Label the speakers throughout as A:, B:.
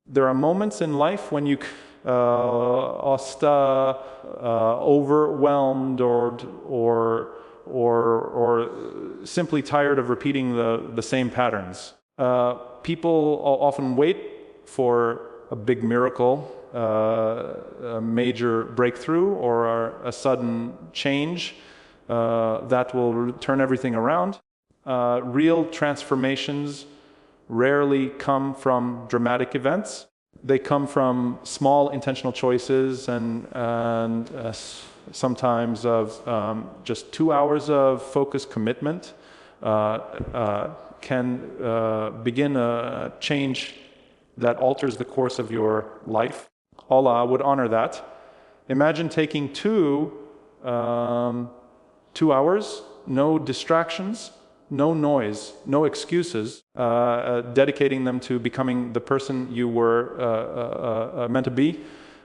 A: There are moments in life when you overwhelmed or simply tired of repeating the same patterns. People often wait for a big miracle, a major breakthrough, or a sudden change that will turn everything around. Real transformations rarely come from dramatic events. They come from small intentional choices and sometimes of just 2 hours of focused commitment can begin a change that alters the course of your life. Allah would honor that. Imagine taking 2 hours, no distractions, no noise, no excuses, dedicating them to becoming the person you were meant to be.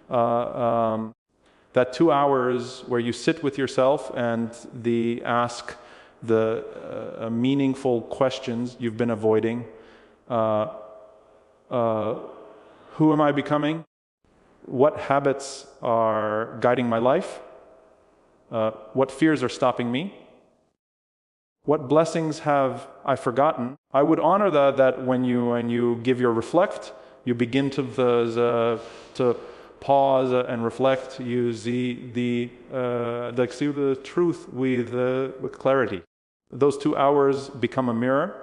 A: That 2 hours where you sit with yourself and ask the meaningful questions you've been avoiding. Who am I becoming? What habits are guiding my life? What fears are stopping me? What blessings have I forgotten? I would honor that when you give your reflect, you begin to pause and reflect. You see the truth with clarity. Those 2 hours become a mirror,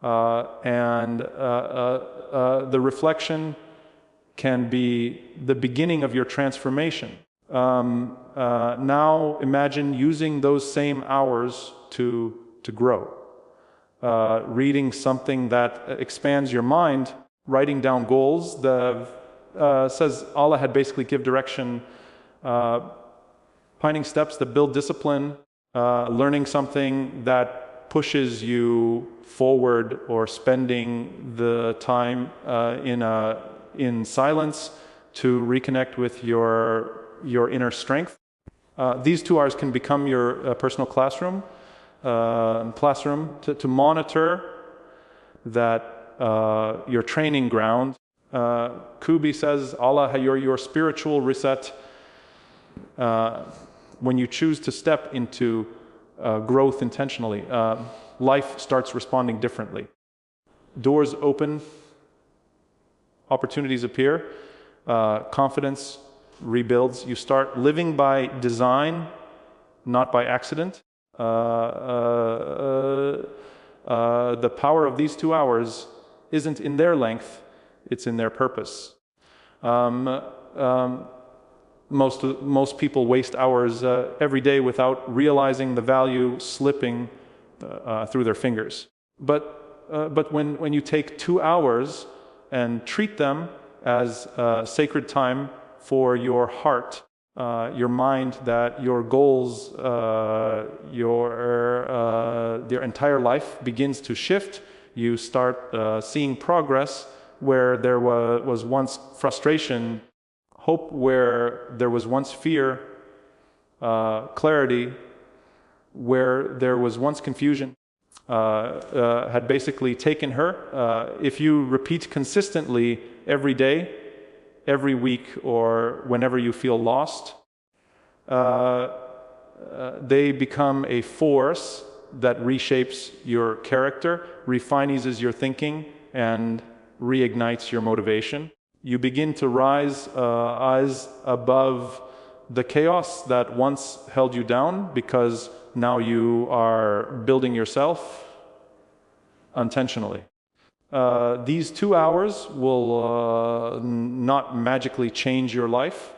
A: and the reflection can be the beginning of your transformation. Now imagine using those same hours to grow. Reading something that expands your mind, writing down goals. Says Allah had basically give direction, finding steps that build discipline, learning something that pushes you forward, or spending the time in silence to reconnect with your inner strength. These 2 hours can become your personal classroom to monitor that your training ground. Kubi says, Allah, you're your spiritual reset. When you choose to step into growth intentionally, life starts responding differently. Doors open, opportunities appear, confidence rebuilds. You start living by design, not by accident. The power of these 2 hours isn't in their length, it's in their purpose. Most people waste hours every day without realizing the value slipping through their fingers. But when you take 2 hours and treat them as sacred time for your heart, your mind, that your goals, your entire life begins to shift. You start seeing progress where there was once frustration, hope where there was once fear, clarity where there was once confusion. Had basically taken her. If you repeat consistently every day, every week, or whenever you feel lost, they become a force that reshapes your character, refines your thinking, and reignites your motivation. You begin to rise above the chaos that once held you down, because now you are building yourself intentionally. These 2 hours will not magically change your life.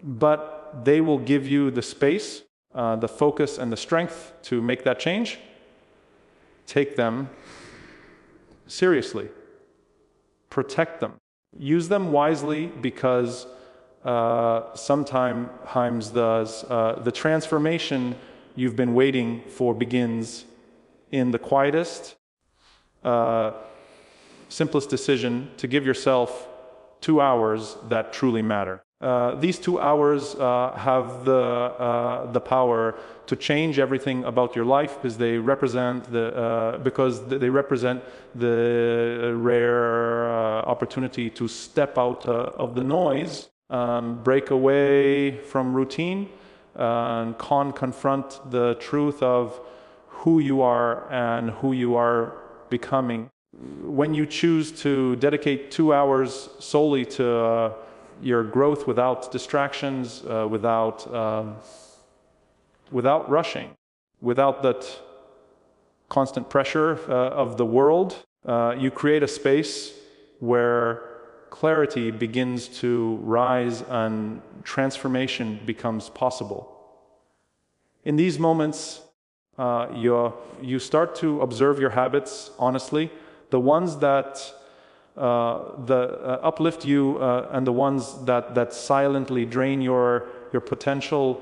A: But they will give you the space, the focus, and the strength to make that change. Take them seriously. Protect them. Use them wisely, because sometimes the transformation you've been waiting for begins in the quietest, simplest decision to give yourself 2 hours that truly matter. These 2 hours have the power to change everything about your life, because they represent the rare opportunity to step out of the noise, break away from routine, and confront the truth of who you are and who you are becoming. When you choose to dedicate 2 hours solely to your growth without distractions, without rushing, without that constant pressure of the world, you create a space where clarity begins to rise and transformation becomes possible. In these moments, you start to observe your habits honestly, the ones that uplift you and the ones that silently drain your potential.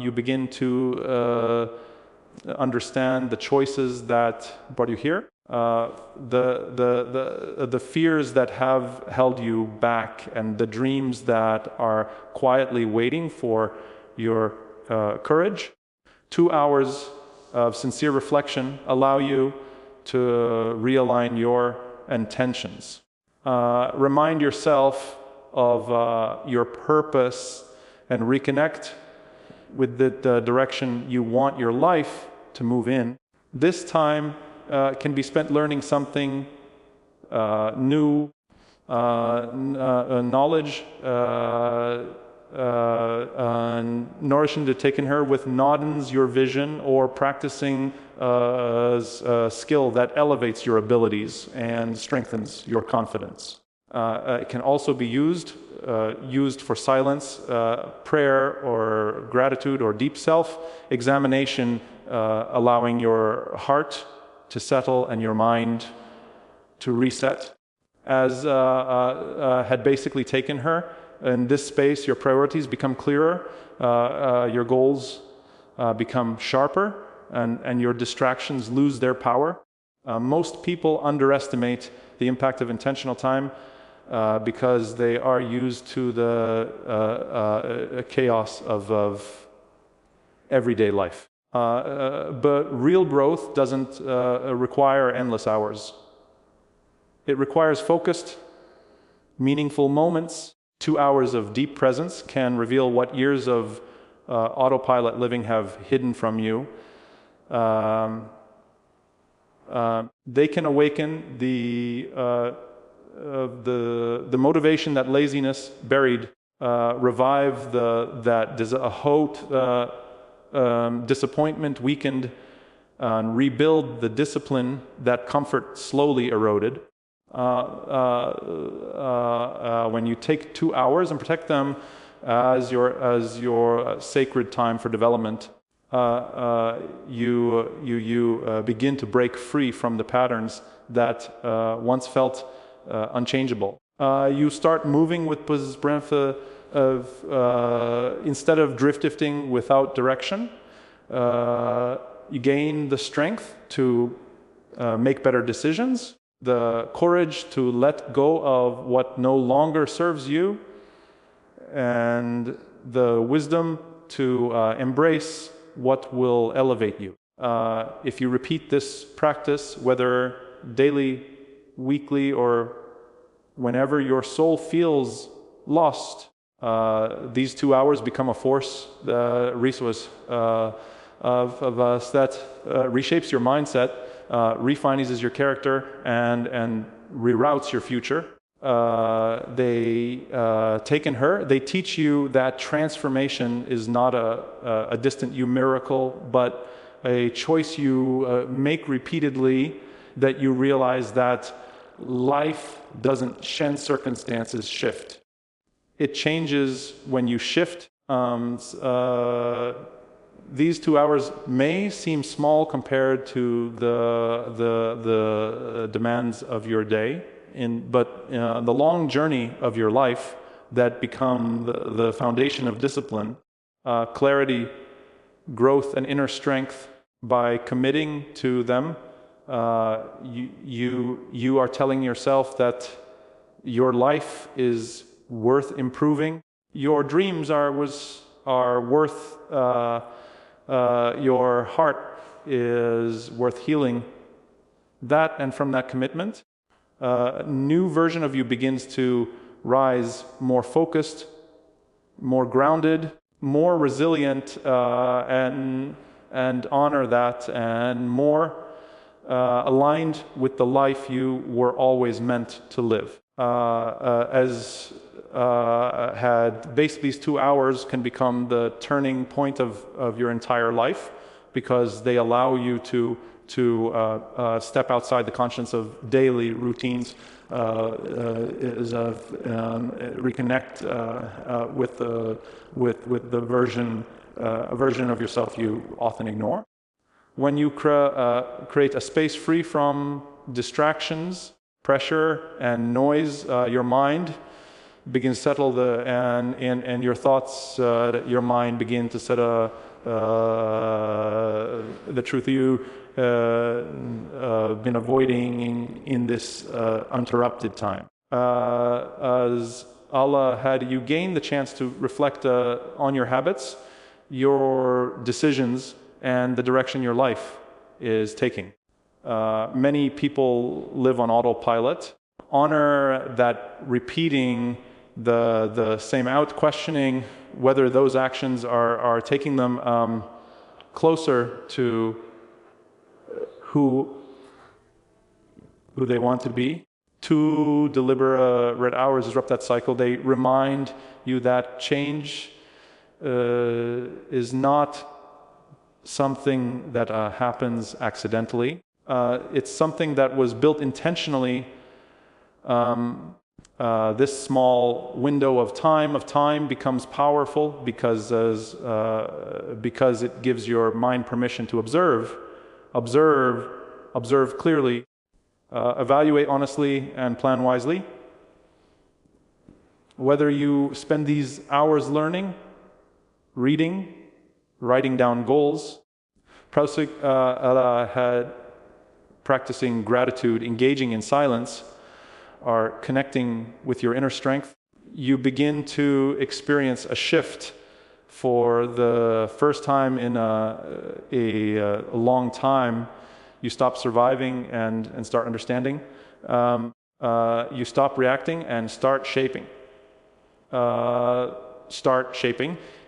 A: You begin to understand the choices that brought you here, the fears that have held you back, and the dreams that are quietly waiting for your courage. 2 hours of sincere reflection allow you to realign your intentions. Remind yourself of your purpose and reconnect with the direction you want your life to move in. This time can be spent learning something new, knowledge, nourishing to take in her with broadens your vision, or practicing a skill that elevates your abilities and strengthens your confidence. It can also be used for silence, prayer, or gratitude, or deep self-examination, allowing your heart to settle and your mind to reset. As had basically taken her, in this space your priorities become clearer, your goals become sharper, and your distractions lose their power. Most people underestimate the impact of intentional time because they are used to the chaos of everyday life. But real growth doesn't require endless hours. It requires focused, meaningful moments. 2 hours of deep presence can reveal what years of autopilot living have hidden from you. They can awaken the motivation that laziness buried, revive that disappointment weakened, and rebuild the discipline that comfort slowly eroded. When you take 2 hours and protect them as your sacred time for development, you begin to break free from the patterns that once felt unchangeable. You start moving with instead of drifting without direction. You gain the strength to make better decisions, the courage to let go of what no longer serves you, and the wisdom to embrace what will elevate you. If you repeat this practice, whether daily, weekly, or whenever your soul feels lost, these 2 hours become a force, resource of us that reshapes your mindset, refinances your character, and reroutes your future. They teach you that transformation is not a distant miracle, but a choice you make repeatedly, that you realize that life doesn't change, circumstances shift. It changes when you shift. These 2 hours may seem small compared to the demands of your day, but the long journey of your life that become the foundation of discipline, clarity, growth, and inner strength. By committing to them, you are telling yourself that your life is worth improving. Your dreams are worth. Your heart is worth healing. That, and from that commitment, A new version of you begins to rise, more focused, more grounded, more resilient, and honor that, and more aligned with the life you were always meant to live. Basically these 2 hours can become the turning point of your entire life, because they allow you to step outside the conscience of daily routines, reconnect with the version of yourself you often ignore. When you create a space free from distractions, pressure, and noise, your mind begins to settle, and your thoughts, your mind begin to set the truth you been avoiding in this uninterrupted time. As Allah had you gain the chance to reflect on your habits, your decisions, and the direction your life is taking. Many people live on autopilot. Honor that repeating the same out, questioning whether those actions are taking them closer to who they want to be. 2 deliberate hours disrupt that cycle. They remind you that change is not something that happens accidentally. It's something that was built intentionally. This small window of time becomes powerful because it gives your mind permission to observe clearly, evaluate honestly, and plan wisely. Whether you spend these hours learning, reading, writing down goals, practicing gratitude, engaging in silence, are connecting with your inner strength, you begin to experience a shift for the first time in a long time. You stop surviving and start understanding. You stop reacting and start shaping.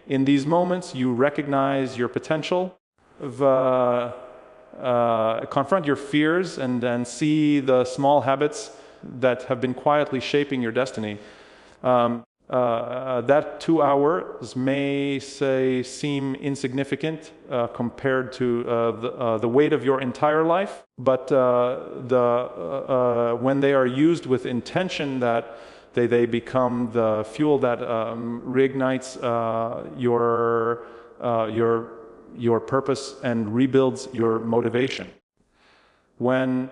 A: In these moments, you recognize your potential, confront your fears, and then see the small habits that have been quietly shaping your destiny. That 2 hours may seem insignificant compared to the weight of your entire life, but when they are used with intention, that they become the fuel that reignites your purpose and rebuilds your motivation. When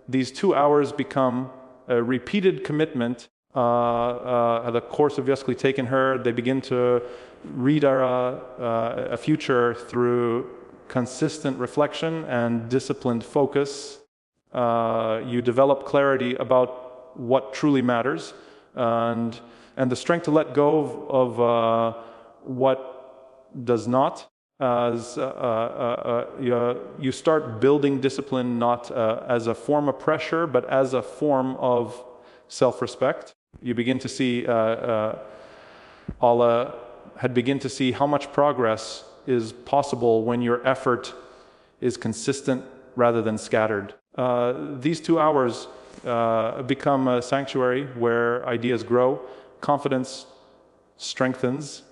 A: these 2 hours become a repeated commitment, the course of Yaskli taken her, they begin to read a future through consistent reflection and disciplined focus. You develop clarity about what truly matters, and the strength to let go of what does not. You start building discipline not as a form of pressure, but as a form of self-respect. You begin to see, Allah had begun to see how much progress is possible when your effort is consistent rather than scattered. These 2 hours become a sanctuary where ideas grow, confidence strengthens,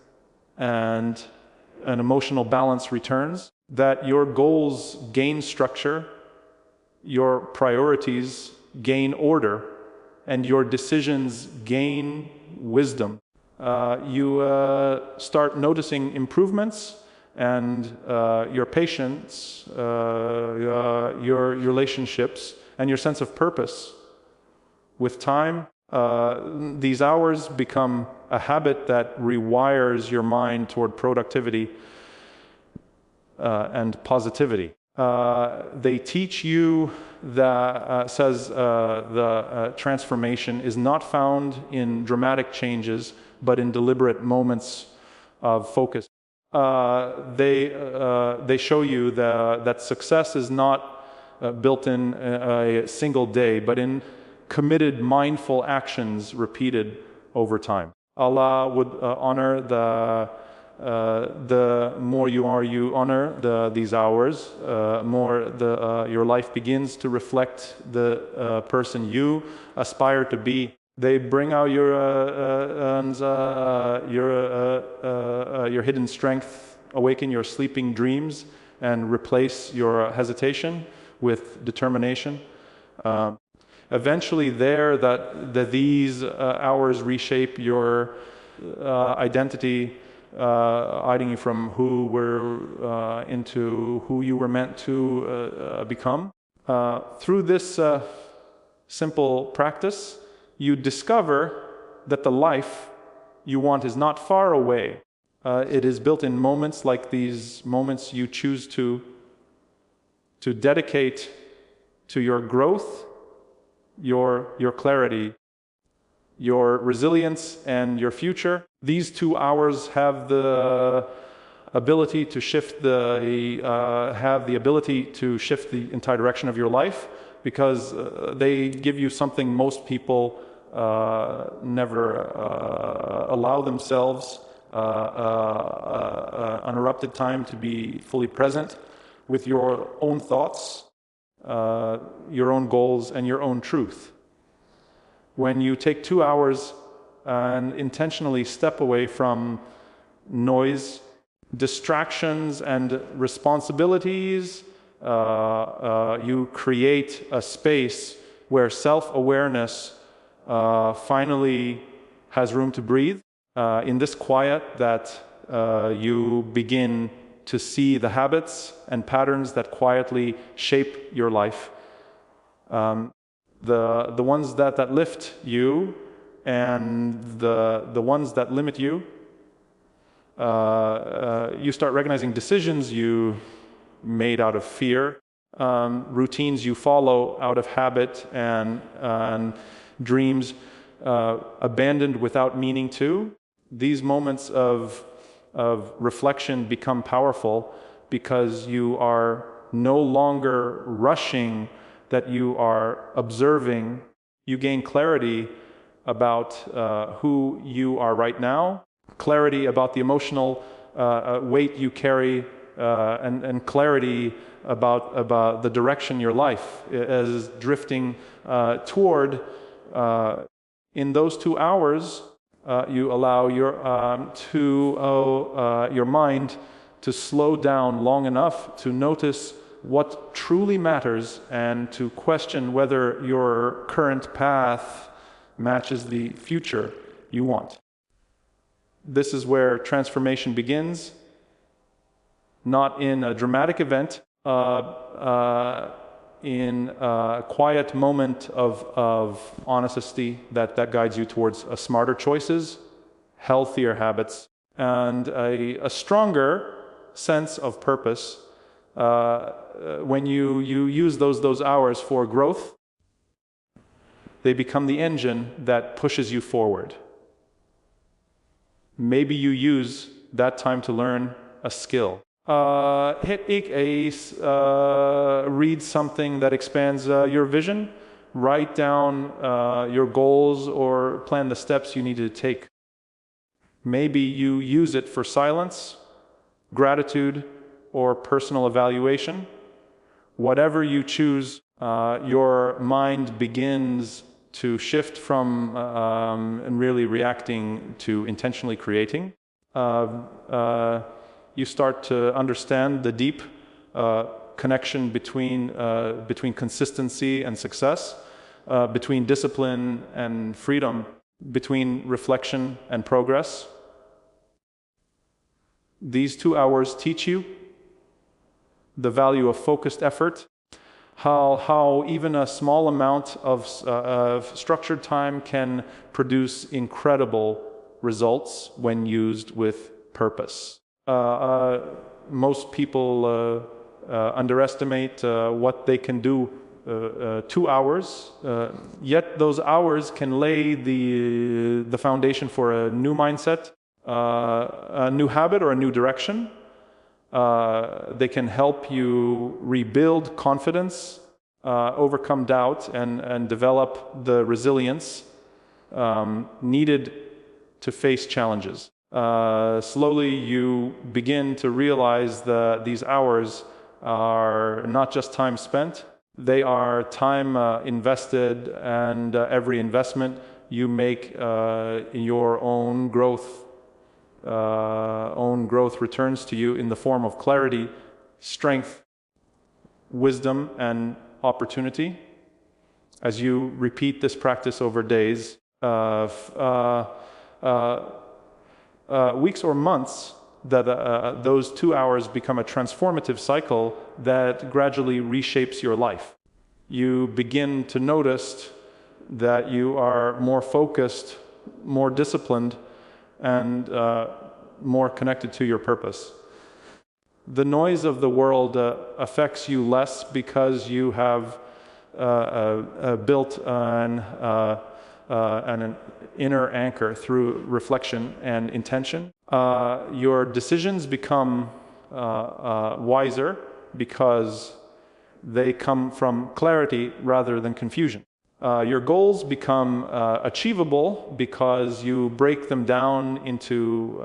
A: and an emotional balance returns, that your goals gain structure, your priorities gain order, and your decisions gain wisdom. You start noticing improvements, and your patience, your relationships, and your sense of purpose. With time, these hours become a habit that rewires your mind toward productivity and positivity. They teach you that the transformation is not found in dramatic changes, but in deliberate moments of focus. They show you that success is not built in a single day, but in committed, mindful actions repeated over time. Allah would honor the more you honor these hours, more your life begins to reflect the person you aspire to be. They bring out your hidden strength, awaken your sleeping dreams, and replace your hesitation with determination. Eventually these hours reshape your identity, hiding you from who were into who you were meant to become. Through this simple practice, you discover that the life you want is not far away. It is built in moments like these, moments you choose to dedicate to your growth, your clarity, your resilience, and your future. These 2 hours have the ability to shift the entire direction of your life, because they give you something most people never allow themselves, uninterrupted time to be fully present with your own thoughts, your own goals, and your own truth. When you take 2 hours and intentionally step away from noise, distractions, and responsibilities, you create a space where self-awareness finally has room to breathe. In this quiet that you begin to see the habits and patterns that quietly shape your life. The ones that lift you and the ones that limit you. You start recognizing decisions you made out of fear, routines you follow out of habit, and dreams abandoned without meaning to. These moments of reflection become powerful because you are no longer rushing, that you are observing. You gain clarity about who you are right now, clarity about the emotional weight you carry, and clarity about the direction your life is drifting toward. In those 2 hours, you allow your mind to slow down long enough to notice what truly matters and to question whether your current path matches the future you want. This is where transformation begins, not in a dramatic event, in a quiet moment of honesty that guides you towards smarter choices, healthier habits, and a stronger sense of purpose. When you use those hours for growth, they become the engine that pushes you forward. Maybe you use that time to learn a skill. Read something that expands your vision. Write down your goals or plan the steps you need to take. Maybe you use it for silence, gratitude, or personal evaluation. Whatever you choose, your mind begins to shift from really reacting to intentionally creating. You start to understand the deep connection between consistency and success, between discipline and freedom, between reflection and progress. These 2 hours teach you the value of focused effort, how even a small amount of structured time can produce incredible results when used with purpose. Most people underestimate what they can do 2 hours, yet those hours can lay the foundation for a new mindset, a new habit, or a new direction. They can help you rebuild confidence, overcome doubt, and develop the resilience needed to face challenges. Slowly you begin to realize that these hours are not just time spent, they are time invested, and every investment you make in your own growth returns to you in the form of clarity, strength, wisdom, and opportunity. As you repeat this practice over days, weeks or months, that those 2 hours become a transformative cycle that gradually reshapes your life. You begin to notice that you are more focused, more disciplined, and more connected to your purpose. The noise of the world affects you less because you have built an inner anchor through reflection and intention. Your decisions become wiser because they come from clarity rather than confusion. Your goals become achievable because you break them down into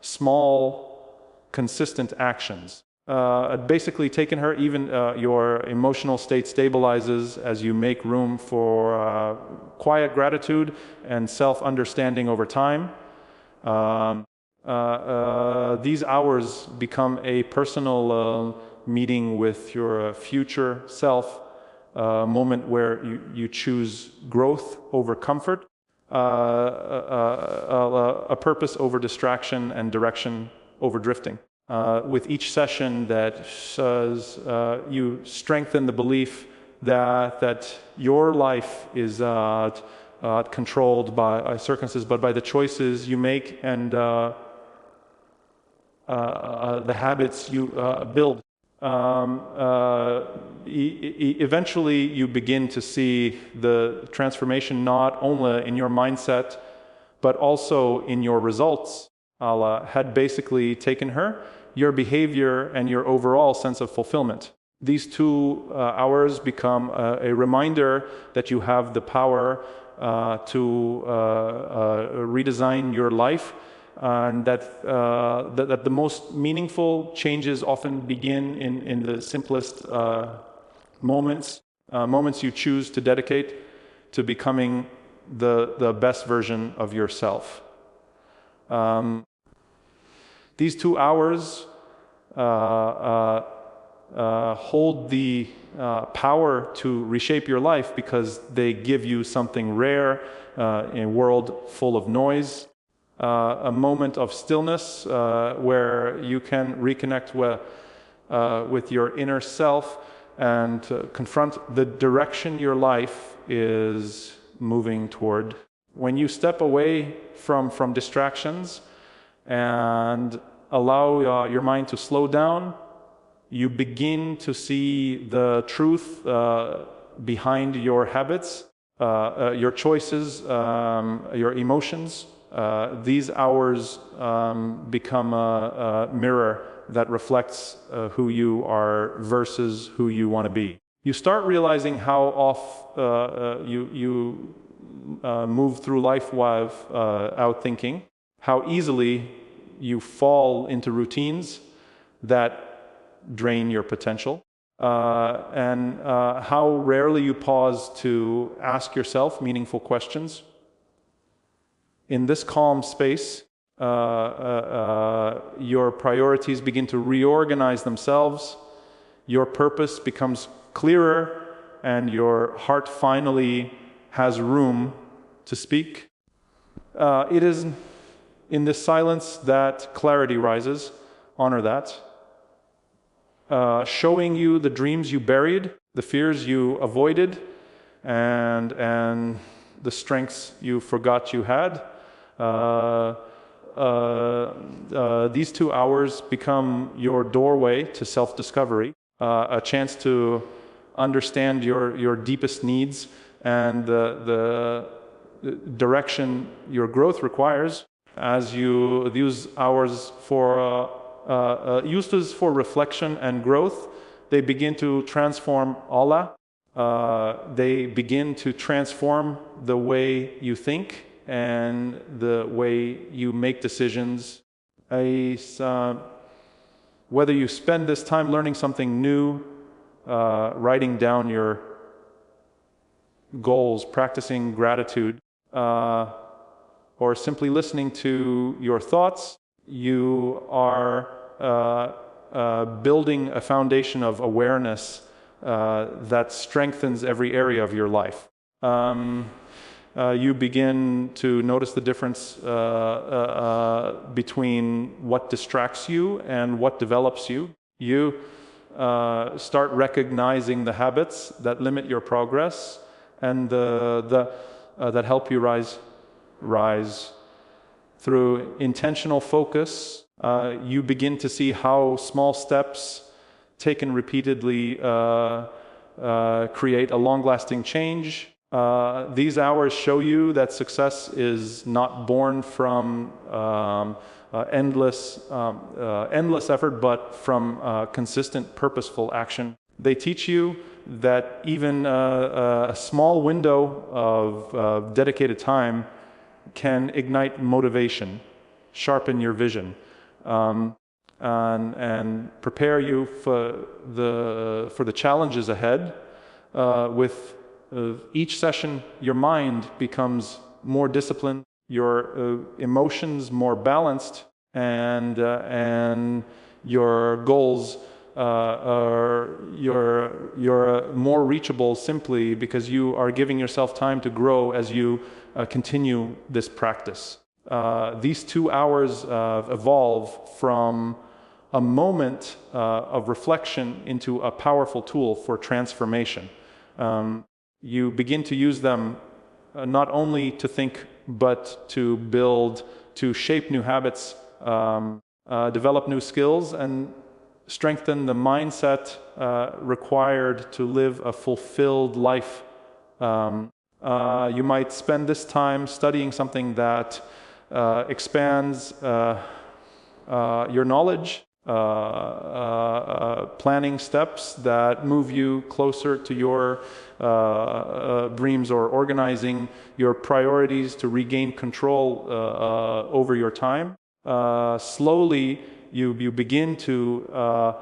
A: small, consistent actions. Basically, taking her, even your emotional state stabilizes as you make room for quiet gratitude and self-understanding over time. These hours become a personal meeting with your future self, a moment where you choose growth over comfort, a purpose over distraction, and direction over drifting. With each session that says you strengthen the belief that your life is controlled by circumstances, but by the choices you make and the habits you build. Eventually you begin to see the transformation not only in your mindset but also in your results. Allah had basically taken her, your behavior, and your overall sense of fulfillment. These 2 hours become a reminder that you have the power to redesign your life, and that the most meaningful changes often begin in the simplest moments you choose to dedicate to becoming the best version of yourself. These 2 hours hold the power to reshape your life because they give you something rare in a world full of noise. A moment of stillness where you can reconnect with your inner self and confront the direction your life is moving toward. When you step away from distractions and allow your mind to slow down, you begin to see the truth behind your habits, your choices, your emotions. These hours become a mirror that reflects who you are versus who you want to be. You start realizing how off you move through life without thinking, how easily you fall into routines that drain your potential, and how rarely you pause to ask yourself meaningful questions. In this calm space, your priorities begin to reorganize themselves, your purpose becomes clearer, and your heart finally has room to speak. It is in this silence that clarity rises. Honor that. Showing you the dreams you buried, the fears you avoided, and the strengths you forgot you had. These 2 hours become your doorway to self-discovery, a chance to understand your deepest needs and the direction your growth requires. As you use hours for reflection and growth, they begin to transform Allah They begin to transform the way you think and the way you make decisions. Whether you spend this time learning something new, writing down your goals, practicing gratitude, or simply listening to your thoughts, you are building a foundation of awareness that strengthens every area of your life. You begin to notice the difference between what distracts you and what develops you. You start recognizing the habits that limit your progress and that help you rise. Through intentional focus, you begin to see how small steps taken repeatedly create a long-lasting change. These hours show you that success is not born from endless effort, but from consistent, purposeful action. They teach you that even a small window of dedicated time can ignite motivation, sharpen your vision, and prepare you for the challenges ahead. With each session, your mind becomes more disciplined, your emotions more balanced, and your goals you're more reachable simply because you are giving yourself time to grow as you continue this practice. These 2 hours evolve from a moment of reflection into a powerful tool for transformation. You begin to use them not only to think, but to shape new habits, develop new skills, and strengthen the mindset required to live a fulfilled life. You might spend this time studying something that expands your knowledge, planning steps that move you closer to your dreams, or organizing your priorities to regain control over your time. Slowly, you begin to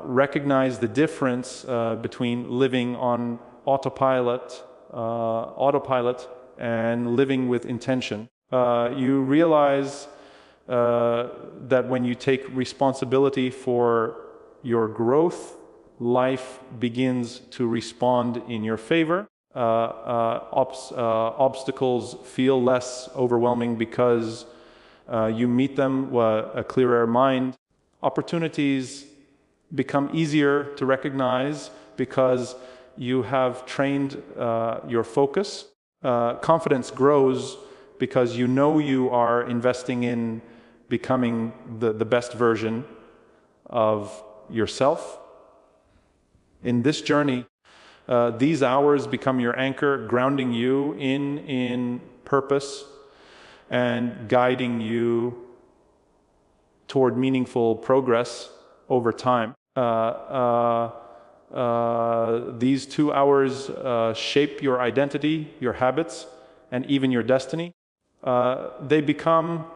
A: recognize the difference between living on autopilot and living with intention. You realize that when you take responsibility for your growth, life begins to respond in your favor. Obstacles feel less overwhelming because you meet them with a clearer mind. Opportunities become easier to recognize because you have trained your focus. Confidence grows because you know you are investing in becoming the best version of yourself. In this journey, these hours become your anchor, grounding you in purpose and guiding you toward meaningful progress over time. These 2 hours shape your identity, your habits, and even your destiny. They become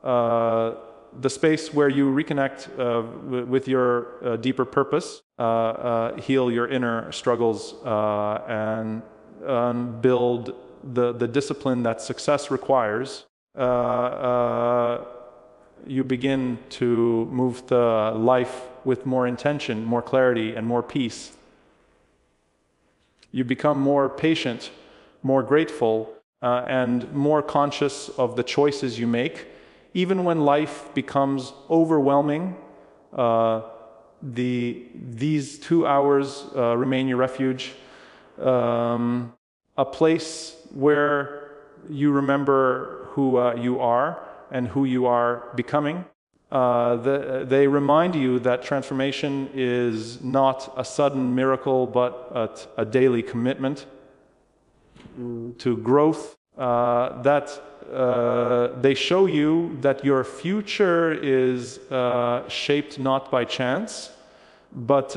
A: the space where you reconnect with your deeper purpose, heal your inner struggles, and build the discipline that success requires. You begin to move the life with more intention, more clarity, and more peace. You become more patient, more grateful, and more conscious of the choices you make. Even when life becomes overwhelming, these 2 hours remain your refuge, a place where you remember who you are and who you are becoming. They remind you that transformation is not a sudden miracle, but a daily commitment to growth. They show you that your future is shaped not by chance, but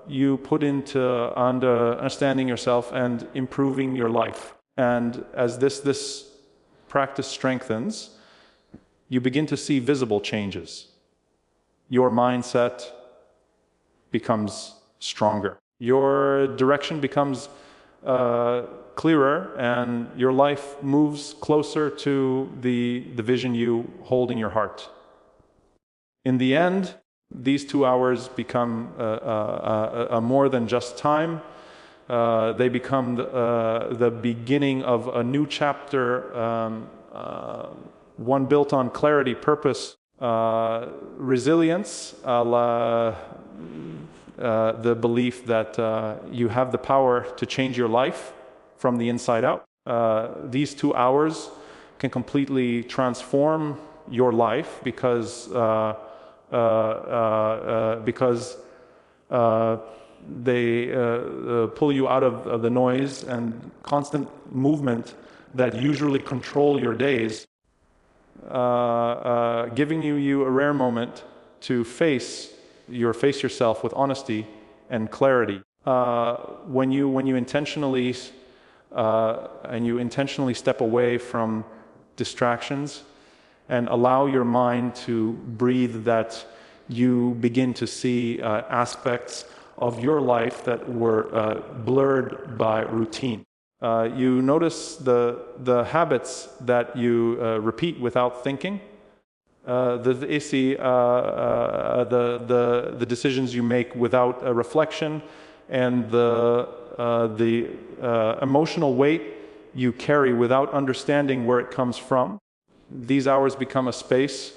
A: you put into understanding yourself and improving your life. And as this practice strengthens, you begin to see visible changes. Your mindset becomes stronger. Your direction becomes clearer, and your life moves closer to the vision you hold in your heart. In the end, these 2 hours become a more than just time. They become the beginning of a new chapter, one built on clarity, purpose, resilience, the belief that you have the power to change your life from the inside out. These 2 hours can completely transform your life because they pull you out of the noise and constant movement that usually control your days, giving you a rare moment to face yourself with honesty and clarity. When you intentionally step away from distractions and allow your mind to breathe, that you begin to see aspects of your life that were blurred by routine. You notice the habits that you repeat without thinking, the decisions you make without a reflection, and the emotional weight you carry without understanding where it comes from. These hours become a space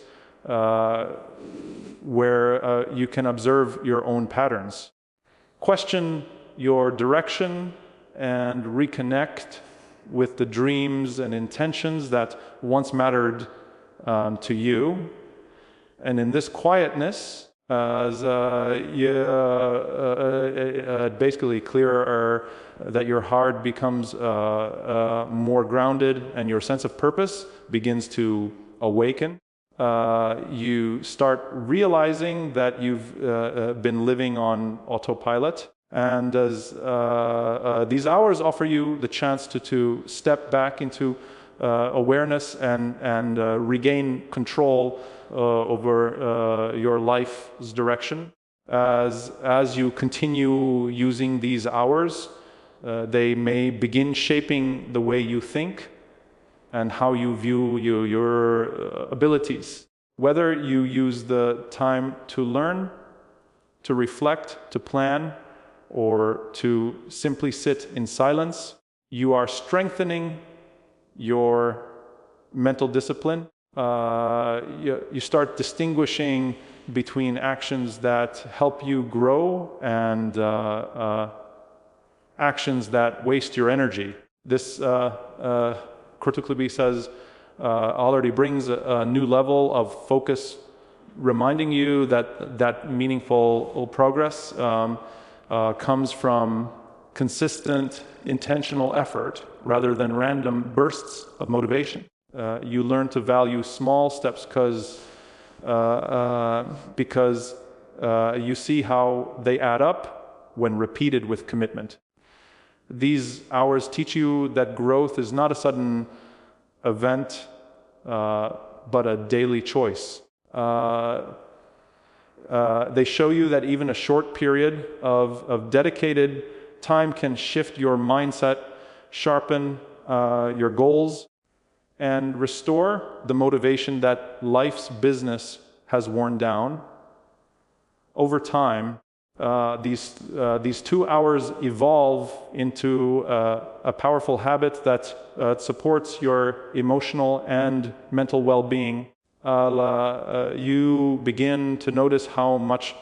A: where you can observe your own patterns, question your direction, and reconnect with the dreams and intentions that once mattered to you. And in this quietness, basically clearer, that your heart becomes more grounded and your sense of purpose begins to awaken. You start realizing that you've been living on autopilot, and as these hours offer you the chance to step back into awareness and regain control over your life's direction. As you continue using these hours, they may begin shaping the way you think and how you view your abilities. Whether you use the time to learn, to reflect, to plan, or to simply sit in silence, you are strengthening your mental discipline. You start distinguishing between actions that help you grow and actions that waste your energy. This Qur'an says already brings a new level of focus, reminding you that meaningful progress comes from consistent, intentional effort rather than random bursts of motivation. You learn to value small steps because you see how they add up when repeated with commitment. These hours teach you that growth is not a sudden event, but a daily choice. They show you that even a short period of dedicated time can shift your mindset, sharpen your goals, and restore the motivation that life's business has worn down. Over time, these 2 hours evolve into a powerful habit that supports your emotional and mental well-being. You begin to notice how much